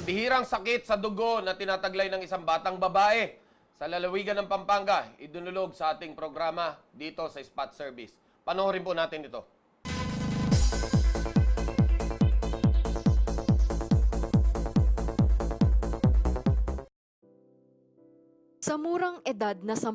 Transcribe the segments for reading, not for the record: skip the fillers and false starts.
Bihirang sakit sa dugo na tinataglay ng isang batang babae sa lalawigan ng Pampanga, idinulog sa ating programa dito sa Spot Service. Panoorin po natin ito. Sa murang edad na 10,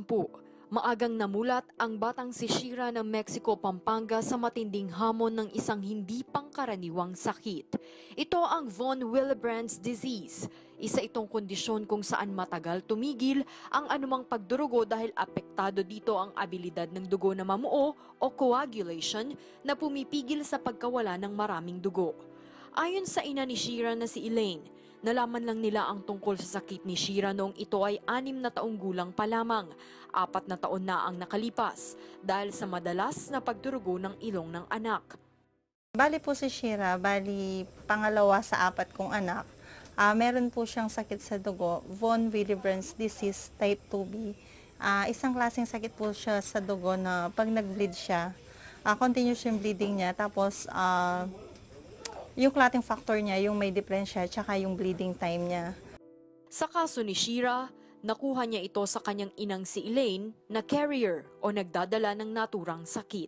maagang namulat ang batang si Shira ng Mexico, Pampanga sa matinding hamon ng isang hindi pangkaraniwang sakit. Ito ang von Willebrand's disease. Isa itong kondisyon kung saan matagal tumigil ang anumang pagdurugo dahil apektado dito ang abilidad ng dugo na mamuo o coagulation na pumipigil sa pagkawala ng maraming dugo. Ayon sa ina ni Shira na si Elaine, nalaman lang nila ang tungkol sa sakit ni Shira noong ito ay 6 na taong gulang pa lamang. 4 na taon na ang nakalipas dahil sa madalas na pagdurugo ng ilong ng anak. Bali po si Shira, bali pangalawa sa 4 kong anak. Meron po siyang sakit sa dugo, von Willebrand's disease type 2B. Isang klaseng sakit po siya sa dugo na pag nag-bleed siya, continuous yung bleeding niya. Tapos yung clotting factor niya, yung may diferensya, tsaka yung bleeding time niya. Sa kaso ni Shira, nakuha niya ito sa kanyang inang si Elaine na carrier o nagdadala ng naturang sakit.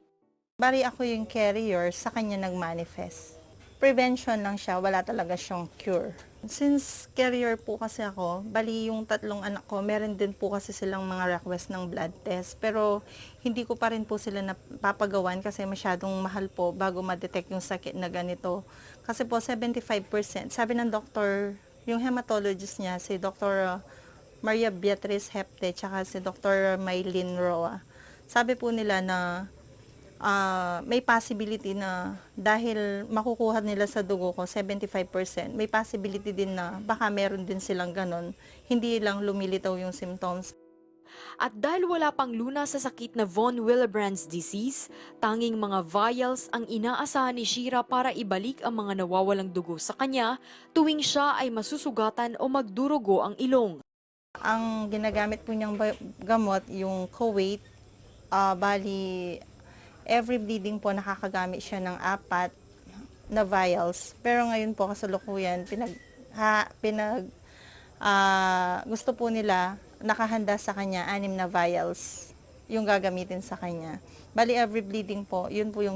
Bali ako yung carrier, sa kanya nag-manifest. Prevention lang siya, wala talaga siyang cure. Since carrier po kasi ako, bali yung 3 anak ko, meron din po kasi silang mga request ng blood test. Pero hindi ko pa rin po sila napapagawan kasi masyadong mahal po bago ma-detect yung sakit na ganito. Kasi po 75%, sabi ng doktor, yung hematologist niya, si Dr. Maria Beatriz Hepte, tsaka si Dr. Maylin Roa. Sabi po nila na may possibility na dahil makukuha nila sa dugo ko 75%, may possibility din na baka meron din silang ganon, hindi lang lumilitaw yung symptoms. At dahil wala pang lunas sa sakit na von Willebrand's disease, tanging mga vials ang inaasahan ni Shira para ibalik ang mga nawawalang dugo sa kanya tuwing siya ay masusugatan o magdurugo ang ilong. Ang ginagamit po niyang gamot, yung Kuwait, bali every bleeding po nakakagamit siya ng 4 na vials. Pero ngayon po kasalukuyan, gusto po nila nakahanda sa kanya 6 na vials yung gagamitin sa kanya. Bali every bleeding po, yun po yung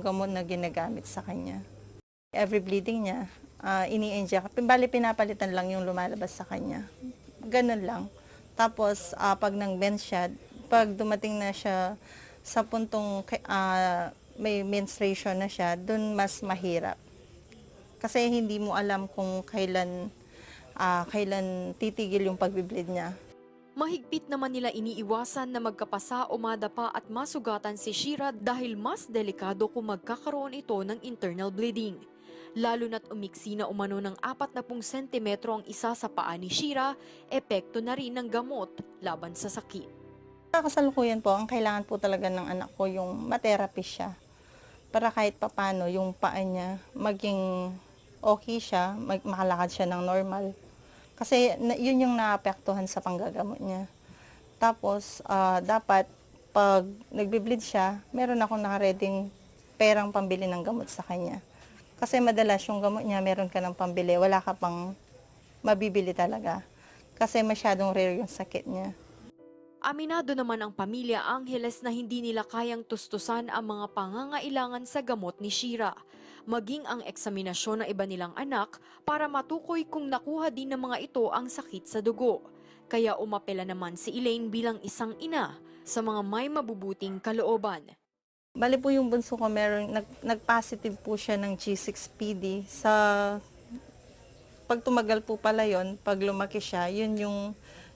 gamot na ginagamit sa kanya. Every bleeding niya, ini-inject. Bali pinapalitan lang yung lumalabas sa kanya. Ganun lang. Tapos pag nang-bench siya, pag dumating na siya sa puntong may menstruation na siya, dun mas mahirap. Kasi hindi mo alam kung kailan titigil yung pagbi-bleed niya. Mahigpit naman nila iniiwasan na magkapasa o madapa at masugatan si Shira dahil mas delikado kung magkakaroon ito ng internal bleeding. Lalo na't umiksi na umano ng 40 sentimetro ang isa sa paa ni Shira, epekto na rin ng gamot laban sa sakit. Kasalukuyan po, ang kailangan po talaga ng anak ko yung ma-therapy siya. Para kahit papano yung paa niya maging okay siya, makalakad siya ng normal. Kasi yun yung naapektuhan sa panggagamot niya. Tapos, dapat pag nagbi-bleed siya, meron akong nakareding perang pambili ng gamot sa kanya. Kasi madalas yung gamot niya, meron ka ng pambili, wala ka pang mabibili talaga. Kasi masyadong rare yung sakit niya. Aminado naman ang pamilya Angeles na hindi nila kayang tustusan ang mga pangangailangan sa gamot ni Shira, maging ang eksaminasyon ng iba nilang anak para matukoy kung nakuha din ng mga ito ang sakit sa dugo. Kaya umapela naman si Elaine bilang isang ina sa mga may mabubuting kalooban. Bali po yung bunso ko, nag-positive po siya ng G6PD. Pag tumagal po pala yun, pag lumaki siya, yun yung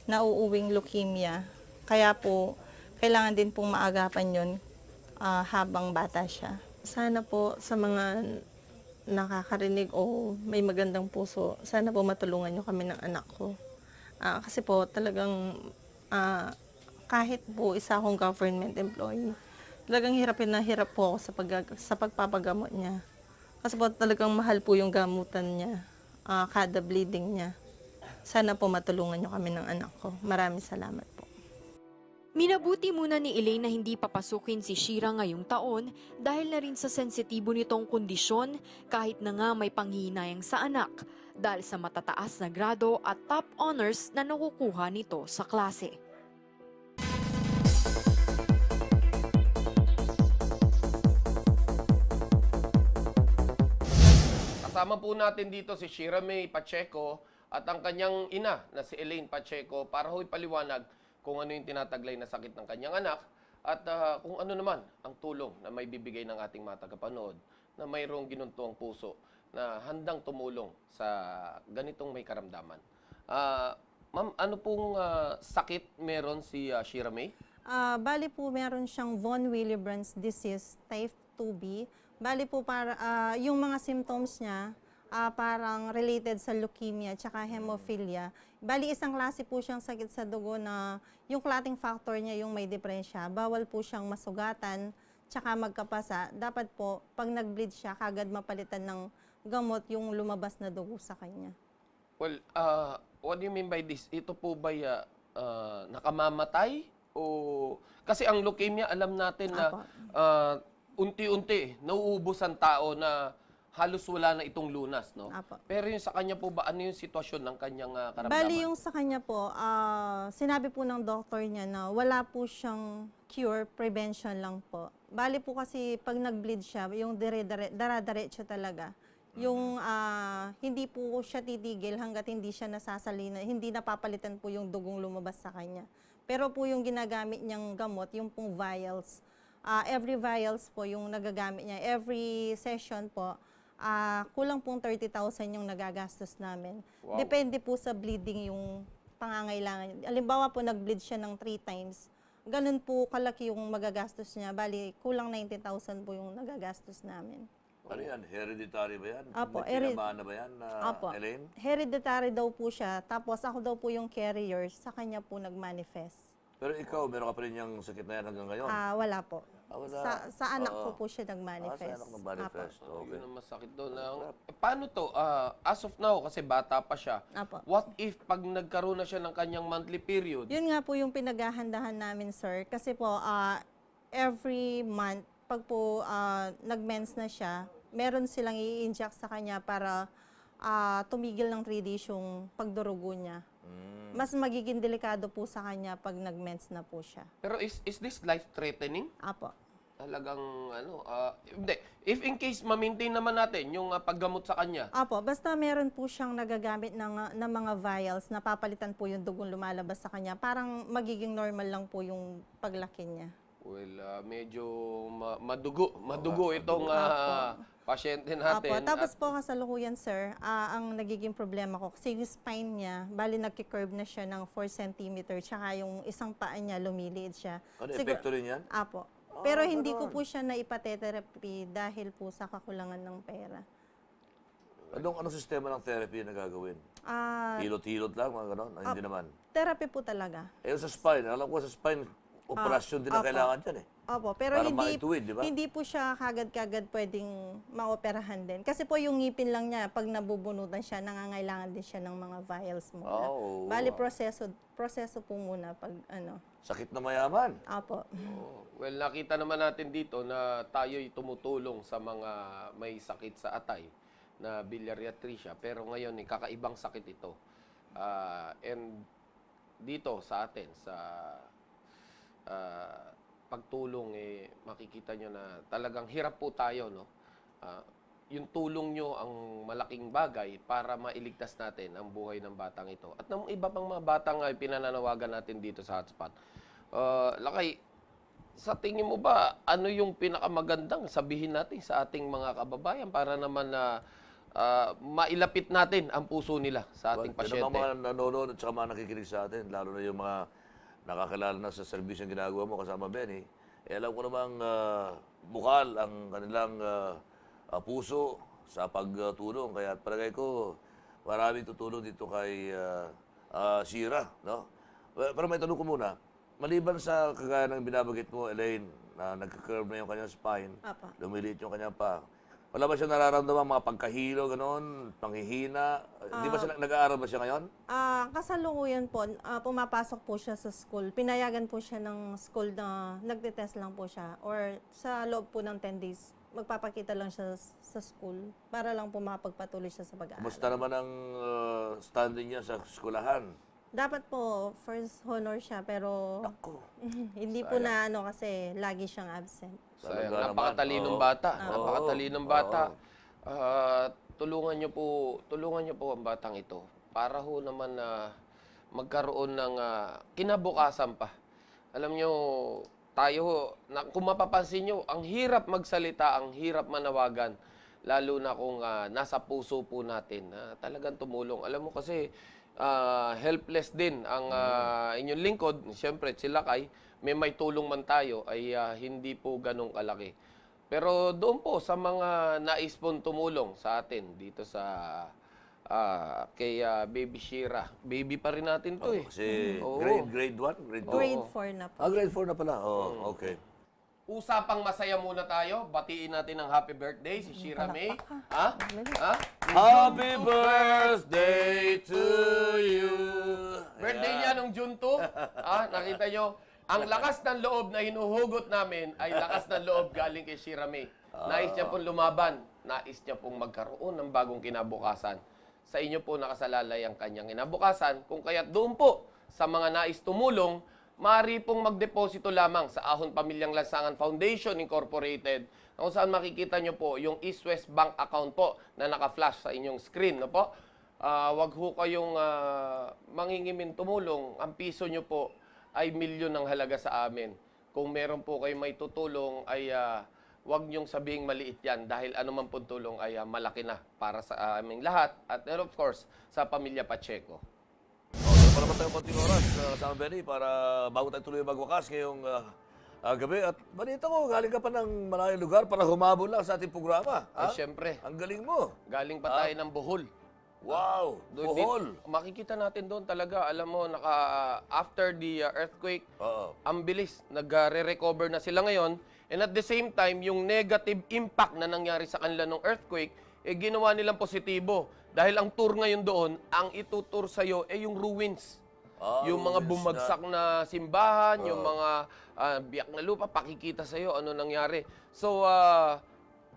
nauuwing leukemia. Kaya po, kailangan din pong maagapan yun habang bata siya. Sana po sa mga nakakarinig o may magandang puso, sana po matulungan nyo kami ng anak ko. Kasi po talagang kahit po isa akong government employee, talagang hirapin na hirap po ako sa pagpapagamot niya. Kasi po talagang mahal po yung gamutan niya, kada bleeding niya. Sana po matulungan nyo kami ng anak ko. Maraming salamat po. Minabuti muna ni Elaine na hindi papasukin si Shira ngayong taon dahil na rin sa sensitibo nitong kondisyon kahit na nga may panghihinayang sa anak. dahil sa matataas na grado at top honors na nakukuha nito sa klase. Kasama po natin dito si Shira May Pacheco at ang kanyang ina na si Elaine Pacheco para ho'y paliwanag kung ano yung tinataglay na sakit ng kanyang anak at kung ano naman ang tulong na may bibigay ng ating mga tagapanood na mayroong ginuntuang puso na handang tumulong sa ganitong may karamdaman. Ma'am, ano pong sakit meron si Shira May? Bali po meron siyang von Willebrand's disease type 2B. Bali po para yung mga symptoms niya parang related sa leukemia tsaka hemophilia. Bali isang klase po siyang sakit sa dugo na yung clotting factor niya yung may diferensya. Bawal po siyang masugatan tsaka magkapasa. Dapat po pag nag-bleed siya kagad mapalitan ng gamot yung lumabas na dugo sa kanya. Well, what do you mean by this? Ito po ba nakamamatay? O kasi ang leukemia alam natin na Apo. unti-unti nauubos ang tao na halos wala na itong lunas, no? Apo. Pero yung sa kanya po ba ano yung sitwasyon ng kanyang karamdaman? Bali yung sa kanya po, sinabi po ng doktor niya na wala po siyang cure, prevention lang po. Bali po kasi pag nag-bleed siya, yung dara-diretso talaga. Yung hindi po siya titigil hanggat hindi siya nasasalina, hindi napapalitan po yung dugong lumabas sa kanya. Pero po yung ginagamit niyang gamot, yung pong vials, every vials po yung nagagamit niya. Every session po, kulang pong 30,000 yung nagagastos namin. Wow. Depende po sa bleeding yung pangangailangan. Halimbawa po, nag-bleed siya ng 3 times. Ganun po kalaki yung magagastos niya. Bali, kulang 90,000 po yung nagagastos namin. Ano yan? Hereditary ba yan? Apo, May tinamaan na ba yan, Apo. Elaine? Hereditary daw po siya. Tapos ako daw po yung carrier. Sa kanya po nag-manifest. Pero ikaw, meron ka pa rin yung sakit na yan hanggang ngayon? Wala po. Wala. Sa anak ko Oo. po siya nag-manifest. Sa anak nag-manifest. Apo. Okay. Yun ang masakit doon. Paano to? As of now, kasi bata pa siya, Apo. what if pag nagkaroon na siya ng kanyang monthly period? Yun nga po yung pinaghahandahan namin, sir. Kasi po, every month, pag po nag-mens na siya, meron silang i-inject sa kanya para tumigil ng 3 days yung pagdurugo niya. Mas magiging delikado po sa kanya pag nag-mens na po siya. Pero is this life-threatening? Apo. Talagang hindi. If in case ma-maintain naman natin yung paggamot sa kanya, Apo, basta meron po siyang nagagamit ng mga vials, napapalitan po yung dugong lumalabas sa kanya. Parang magiging normal lang po yung paglaki niya. well, medyo madugo itong pasyente Apo, natin. tapos po kasalukuyan, sir, ang nagiging problema ko, kasi yung spine niya, bali nagki-curve na siya ng 4 cm, tsaka yung isang paa niya, lumiliit siya. Ano, Sigur- epekto rin yan? Apo. Pero hindi ko po siya naipatetherapy dahil po sa kakulangan ng pera. Anong sistema ng therapy na gagawin? Hilot-hilot lang, mga ganon? Hindi naman. Therapy po talaga. Eh, sa spine, alam ko sa spine, operasyon din ang Opo. kailangan dyan eh. Opo, pero Para maituwid, di ba? hindi po siya kagad-kagad pwedeng maoperahan din. Kasi po yung ngipin lang niya, pag nabubunutan siya, nangangailangan din siya ng mga vials muna. Oh, Bali, proseso po muna pag ano. Sakit na mayaman. Opo. Well, nakita naman natin dito na tayo'y tumutulong sa mga may sakit sa atay na biliary atresia. Pero ngayon, kakaibang sakit ito. And dito sa atin, sa pagtulong, makikita nyo na talagang hirap po tayo, no? Yung tulong nyo ang malaking bagay para mailigtas natin ang buhay ng batang ito. At ng iba pang mga batang pinananawagan natin dito sa hotspot. Lakay, sa tingin mo ba, ano yung pinakamagandang sabihin natin sa ating mga kababayan para naman na mailapit natin ang puso nila sa ating Yan ang pasyente? mga nanonood at saka mga nakikinig sa atin, lalo na yung mga nakakilala na sa servisyo yung ginagawa mo kasama Benny. Alam ko namang bukal ang kanilang puso sa pagtulong. Kaya palagay ko, maraming tutulong dito kay Shira. No? Pero may tanong ko muna, maliban sa kagaya ng binabagit mo, Elaine, na nagka-curve na yung kanyang spine, Apa. lumiliit yung kanyang pa. Wala ba siya nararamdaman mga pagkahilo, gano'n, panghihina? Di ba siya nag-aaral ba siya ngayon? Kasalukuyan po, pumapasok po siya sa school. Pinayagan po siya ng school na nagtitest lang po siya. Or sa loob po ng 10 days, magpapakita lang siya sa school para lang po makapagpatuloy siya sa pag-aaral. Kumusta naman ang standing niya sa eskwelahan? Dapat po, first honor siya, pero Ako. hindi po na ano kasi lagi siyang absent. Sayang, Talaga naman. napakatalinong Oo. bata. Oo. Napakatalinong bata. Tulungan niyo po ang batang ito para ho naman na magkaroon ng kinabukasan pa. Alam niyo, tayo ho, kung mapapansin niyo, ang hirap magsalita, ang hirap manawagan, lalo na kung nasa puso po natin na talagang tumulong. Alam mo kasi, helpless din ang inyong lingkod. Siyempre, sila kay may tulong man tayo ay hindi po ganong kalaki. Pero doon po sa mga nais pong tumulong sa atin dito sa kay Baby Shira. Baby pa rin natin to eh. Kasi Oo. grade 1? Grade 2? Grade 4 na po. Grade 4 na pala. Oh, okay. Usapang masaya muna tayo. Batiin natin ng happy birthday si Shira May. Ha? Ha? Happy birthday to you. Birthday niya nung June 2. Nakita nyo? Ang lakas ng loob na hinuhugot namin ay lakas ng loob galing kay Shira May. Nais niya pong lumaban. Nais niya pong magkaroon ng bagong kinabukasan. Sa inyo po nakasalalay ang kanyang kinabukasan. Kung kaya't doon po sa mga nais tumulong, maaari pong magdeposito lamang sa Ahon Pamilyang Lansangan Foundation Incorporated, kung saan makikita nyo po yung East West Bank account po na naka-flash sa inyong screen. No po? Wag ho kayong mangingimin tumulong. Ang piso nyo po ay milyon ng halaga sa amin. Kung meron po kayo may tutulong ay wag nyong sabihing maliit yan dahil anuman pong tulong ay malaki na para sa aming lahat at of course sa pamilya Pacheco. Wala pa tayong konting oras sa Benny para bago tayo tuloy magwakas ngayong gabi. At balita ko, galing ka pa ng malayong lugar para humabol lang sa ating programa. Ay syempre, Ang galing mo. galing pa tayo ng Bohol. Wow, Bohol. Makikita natin doon talaga, alam mo, after the earthquake, Oo. ang bilis, nagre-recover na sila ngayon. And at the same time, yung negative impact na nangyari sa kanila ng earthquake, ginawa nilang positibo. Dahil ang tour ngayon doon, ang itutour sa'yo, yung ruins. Yung mga ruins bumagsak na simbahan, yung mga biyak na lupa, pakikita sa'yo ano nangyari. So,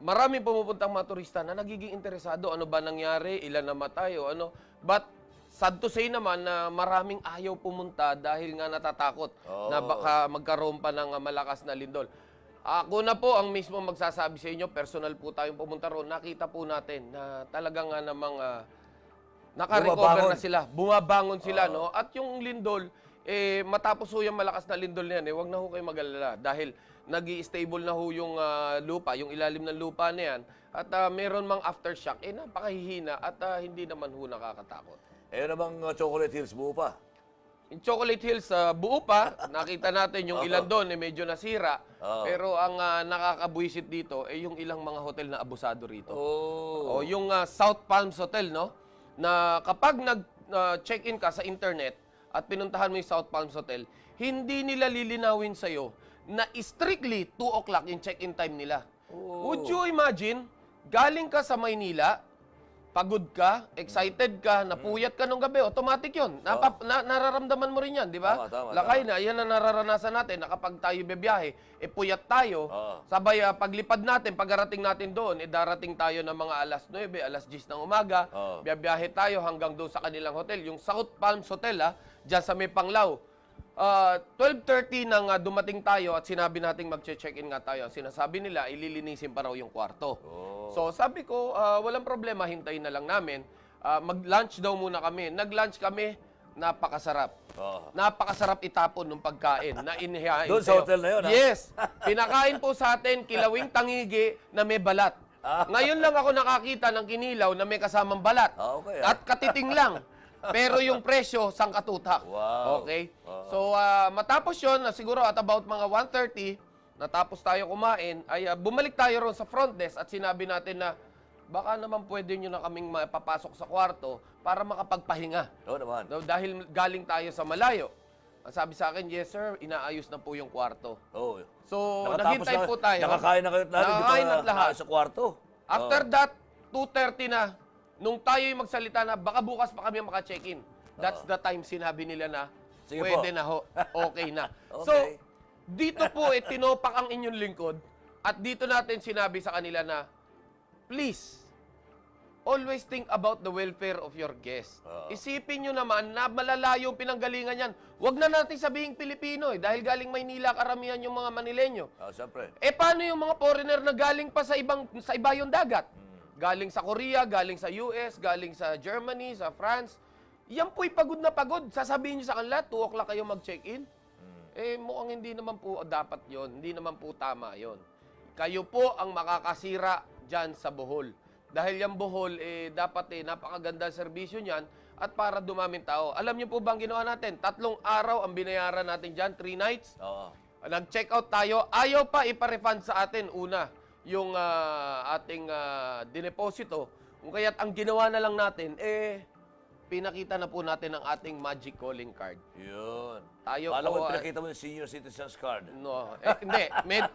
maraming pumupuntang mga turista na nagiging interesado. Ano ba nangyari? Ilan namatay? O ano? But, sad to say naman na maraming ayaw pumunta dahil nga natatakot na baka magkaroon pa ng malakas na lindol. Ako na po ang mismo magsasabi sa inyo, personal po tayong pumunta roon. Nakita po natin na talagang nga namang naka-recover na sila. Bumabangon sila, no? At yung lindol, matapos ho yung malakas na lindol na yan, wag na ho kayo mag-alala. Dahil nag-i-stable na ho yung lupa, yung ilalim ng lupa na yan. At meron mang aftershock, napakahihina at hindi naman ho nakakatakot. Namang Chocolate Hills, buo pa. Yung Chocolate Hills, buo pa. Nakita natin yung ilan doon, medyo nasira. Pero ang nakakabwisit dito, yung ilang mga hotel na abusado rito. O yung South Palms Hotel, no? Na kapag nag-check-in ka sa internet at pinuntahan mo yung South Palms Hotel, hindi nila lilinawin sa'yo na strictly 2 o'clock yung check-in time nila. Would you imagine, galing ka sa Maynila, pagod ka, excited ka, napuyat ka nung gabi, automatic yun. Nararamdaman mo rin yan, di ba? Tama, Lakay na, yan ang nararanasan natin na kapag tayo bebiyahe, puyat tayo, sabay paglipad natin, pagarating natin doon, darating tayo ng mga alas 9, alas 10 ng umaga, biyahe tayo hanggang doon sa kanilang hotel, yung South Palms Hotel, dyan sa may Panglao. 12:30 nang dumating tayo at sinabi nating magche-check-in nga tayo. Sinasabi nila, ililinisin pa raw yung kwarto. So sabi ko, walang problema, hintayin na lang namin. Mag-lunch daw muna kami. Nag-lunch kami, napakasarap. Napakasarap itapon ng pagkain na inihain Doon sa hotel na yun, ha? Yes. Pinakain po sa atin, kilawing tangigi na may balat. Ngayon lang ako nakakita ng kinilaw na may kasamang balat. Okay, At katiting lang. Pero yung presyo, sangkatutak. Wow. Okay? So, matapos yun, siguro at about mga 1:30, natapos tayo kumain, ay bumalik tayo ron sa front desk at sinabi natin na baka naman pwede nyo na kaming mapapasok sa kwarto para makapagpahinga. Oo naman. No, dahil galing tayo sa malayo. Ang sabi sa akin, yes sir, inaayos na po yung kwarto. Oo. So, Nakatapos naghintay na- po tayo. Nakakain na kayo lahat. Nakakain at lahat. Sa kwarto. After that, 2:30 na, nung tayo yung magsalita na, baka bukas pa kami maka-check-in. That's the time sinabi nila na, Sige pwede po. na ho, okay na. Okay. So, dito po, tinopak ang inyong lingkod At dito natin sinabi sa kanila na, please, always think about the welfare of your guest. Isipin nyo naman na malalayo yung pinanggalingan yan. Huwag na natin sabihin Pilipino dahil galing Maynila karamihan yung mga Manileño. Siyempre. Paano yung mga foreigner na galing pa sa iba yung dagat? Galing sa Korea, galing sa US, galing sa Germany, sa France. Yan po'y pagod na pagod. Sasabihin nyo sa kanila, 2 o'clock kayo mag-check-in. Mukhang hindi naman po dapat yon, hindi naman po tama yon. Kayo po ang makakasira dyan sa Bohol. Dahil yung Bohol, dapat napakaganda serbisyo niyan at para dumaming tao. Alam niyo po ba ang ginawa natin? 3 araw ang binayaran natin dyan, 3 nights. Oo. Nag-check out tayo, ayaw pa ipa-refund sa atin una yung ating dineposito. Kung kaya't ang ginawa na lang natin, pinakita na po natin ang ating magic calling card. Yun. Tayo Alam po, ko, pinakita mo yung senior citizens card. No, hindi.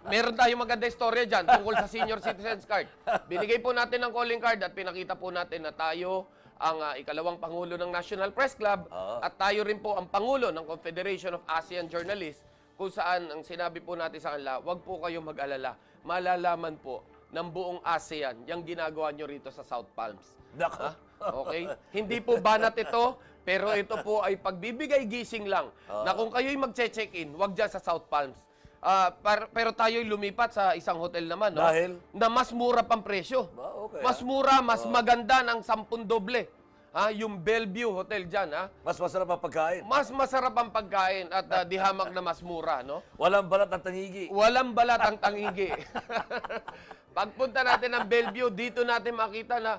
Meron tayong maganda istorya dyan tungkol sa senior citizens card. Binigay po natin ang calling card at pinakita po natin na tayo ang ikalawang Pangulo ng National Press Club at tayo rin po ang Pangulo ng Confederation of ASEAN Journalists kung saan ang sinabi po natin sa kanila, huwag po kayong mag-alala. Malalaman po ng buong ASEAN yung ginagawa nyo rito sa South Palms. Nako. Okay? Hindi po banat ito, pero ito po ay pagbibigay gising lang na kung kayo'y magche-check-in, wag dyan sa South Palms. Pero tayo'y lumipat sa isang hotel naman, no? Dahil? Na mas mura pang presyo. Okay, Mas mura, mas maganda ng 10 doble. Yung Bellevue Hotel dyan, Mas masarap ang pagkain. Mas masarap ang pagkain at di hamak na mas mura, no? Walang balat ng tangigi. Walang balat ang tangigi. Pagpunta natin ng Bellevue, dito natin makita na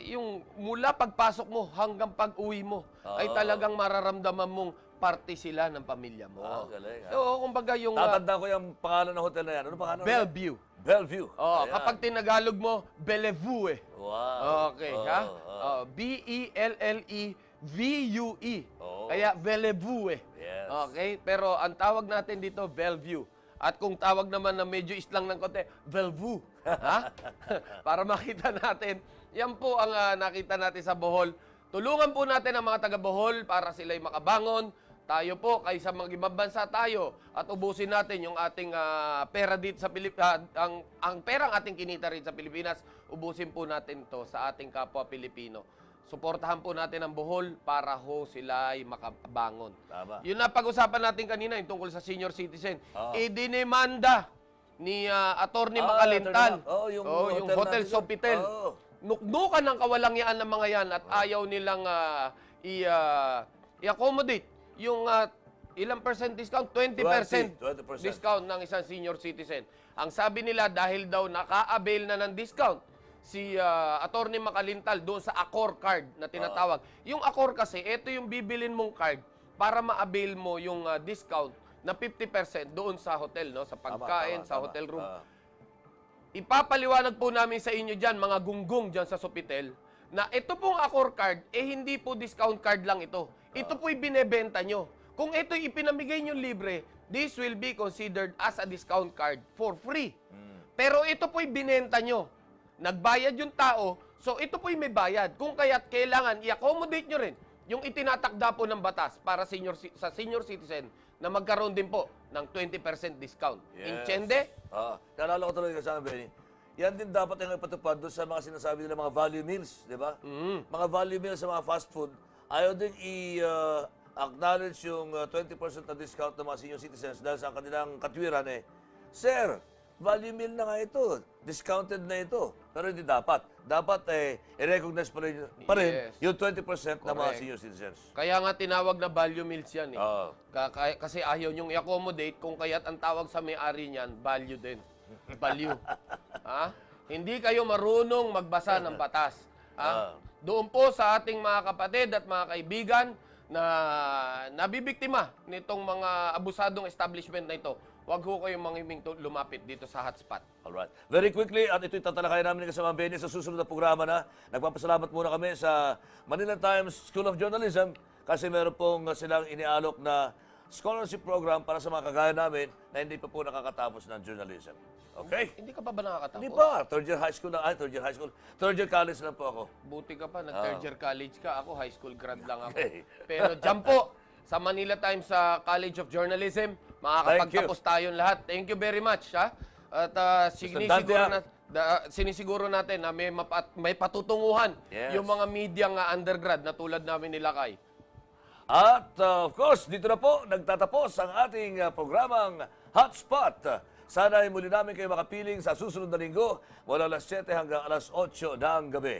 yung mula pagpasok mo hanggang pag-uwi mo ay talagang mararamdaman mong parte sila ng pamilya mo. Galing, Oo, kumbaga yung Tatandaan ko yung pangalan ng hotel na yan. Ano pangalan? Bellevue. Bellevue. Oh, Ayan. kapag tinagalog mo, Bellevue. Wow. Okay, Bellevue. Kaya Bellevue. Yes. Okay, pero ang tawag natin dito, Bellevue. At kung tawag naman na medyo islang ng konti, Bellevue. Para makita natin, yan po ang nakita natin sa Bohol. Tulungan po natin ang mga taga Bohol para sila'y makabangon. Tayo po, kaysa mag-ibang bansa tayo at ubusin natin yung ating pera dito sa Pilipinas, ang perang ating kinita rin sa Pilipinas, ubusin po natin to sa ating kapwa Pilipino. Suportahan po natin ang Bohol para ho sila ay makabangon. Tama. Yun na pag-usapan natin kanina, yung tungkol sa senior citizen. Idinemanda ni Attorney Makalintal. Yung Hotel Sofitel. Nuknukan ng kawalangyaan ng mga yan at ayaw nilang i-accommodate yung ilang percent discount? 20% 20%. discount ng isang senior citizen. Ang sabi nila dahil daw naka-avail na ng discount si Attorney Makalintal doon sa Accor card na tinatawag. Yung Accor kasi, ito yung bibilin mong card para ma-avail mo yung discount na 50% doon sa hotel, no? Sa pagkain, sa hotel room. Ipapaliwanag po namin sa inyo dyan, mga gunggong dyan sa Sofitel, na ito pong Accor card, hindi po discount card lang ito. Ito po'y binebenta nyo. Kung ito'y ipinamigay nyo libre, this will be considered as a discount card for free. Pero ito po'y binenta nyo. Nagbayad yung tao, so ito po'y may bayad. Kung kaya't kailangan i-accommodate nyo rin yung itinatakda po ng batas para sa senior citizen na magkaroon din po ng 20% discount. Intende? Naalala ko tuloy kasama, Benny. Yan din dapat yung ipatupad doon sa mga sinasabi nila mga value meals, di ba? Mga value meals sa mga fast food, ayaw din i-acknowledge yung 20% na discount ng mga senior citizens dahil sa kanilang katwiran Sir, value meal na nga ito. Discounted na ito. Pero hindi dapat. Dapat i-recognize pa rin yung 20% ng mga senior citizens. Kaya nga tinawag na value meals yan. Kasi ayaw nyong i-accommodate kung kaya't ang tawag sa may-ari niyan, value din. Value. Hindi kayo marunong magbasa ng batas. Doon po sa ating mga kapatid at mga kaibigan na nabibiktima nitong mga abusadong establishment na ito, huwag ho kayong mangiming lumapit dito sa hotspot. Alright. Very quickly, at ito'y tatalakayan namin kasama Benny sa susunod na programa na. Nagpapasalamat muna kami sa Manila Times School of Journalism kasi meron pong silang inialok na scholarship program para sa mga kagaya namin na hindi pa po nakakatapos ng journalism. Okay? Hindi ka pa ba nakakatapos? Hindi pa. Third year high school. Third year college lang po ako. Buti ka pa, nag-third year college ka. Ako, high school grad lang ako. Okay. Pero dyan po, sa Manila Times sa College of Journalism, makakapagtapos tayong lahat. Thank you very much. At Sustentante sinisiguro natin na may patutunguhan Yes. yung mga medyang undergrad na tulad namin nila Kay. At of course, dito na po nagtatapos ang ating programang Hotspot. Sana ay muli namin kayo makapiling sa susunod na linggo mula alas 7 hanggang alas 8 ng gabi.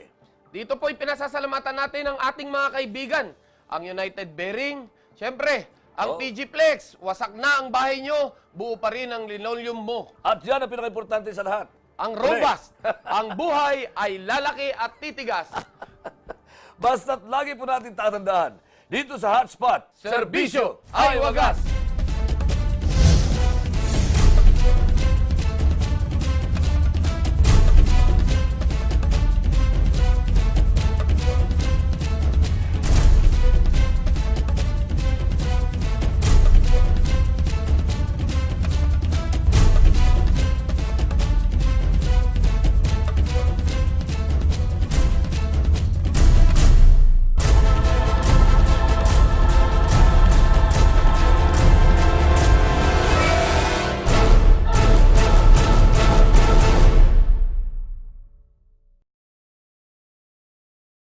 Dito po pinasasalamatan natin ang ating mga kaibigan, ang United Bearing, syempre, ang Oh. PG Flex, wasak na ang bahay nyo, buo pa rin ang linoleum mo. At yan ang pinaka-importante sa lahat. Ang robust, ang buhay ay lalaki at titigas. Basta't lagi po natin tatandaan, dito sa Hotspot, Serbisyo ay wagas!